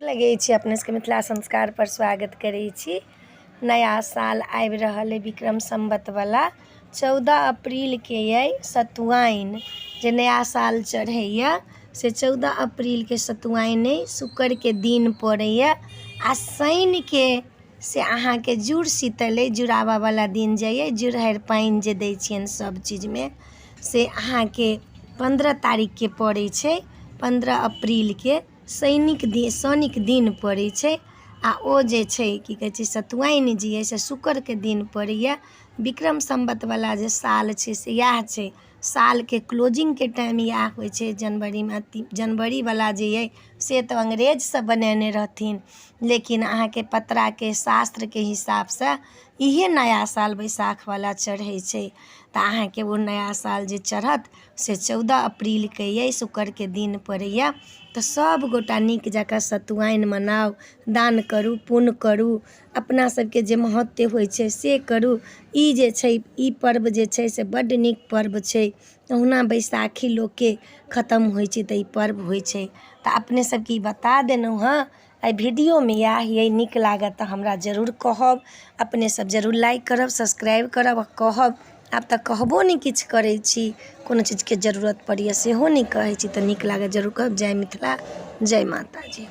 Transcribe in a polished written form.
लगे छी अपने सबके मिथिला संस्कार पर स्वागत करै छी। नया साल आबि रहल है विक्रम संवत वाला 14 अप्रैल के ये सतुआइन जे नया साल चढ़ैया से 14 अप्रैल के सतुआइन शुक्र के दिन पड़ैया आ शनि के से अहाँ के जुड़ शीतल है जुड़ावा वाला दिन जे जुड़हर पाइन जे दै छियन सब चीज में से अहाँ के 15 तारीख के पड़ै छै। 15 अप्रैल के शनिक दिन पड़ै छै आ ओ जे छै की कहै छै सतुआइन जे है से शुक्र के दिन पड़ैया। विक्रम संवत वाला जे साल छै से यह छै। साल के क्लोजिंग के टाइम यह होइ छै जनवरी में। जनवरी वाला जे है से तो अंग्रेज से बनेने रहथिन, लेकिन अहाँ के पतरा के शास्त्र के हिसाब से इहे नया साल बैसाख वाला चढ़ै छै। तो अहाँ के वो नया साल जे चढ़त से 14 अप्रैल के ये शुक्र के दिन पड़ैया। तो सब गोटा नीक जकाँ सतुआइन मनाउ, दान करू, पुण्य करू, अपना सबके जे महत्व होइ छै से करू। ई जे छै ई पर्व जे छै से बड्ड नीक पर्व छै। ओहुना बैसाखी लोग के खत्म होइ छै तो ई पर्व होइ छै। तो अपने सबके ई बता देलहुँ हाँ। एहि वीडियो में यही नीक लागत तो हमरा जरूर कहब। अपने सब जरूर लाइक करब, सब्सक्राइब करब। कहब आब तक कहबो नहीं किछ करै छी, कोनो चीज के जरूरत पड़िए सेहो नहीं कहै छी तो नीक लागत जरूर कहब। जय मिथिला, जय माता जी।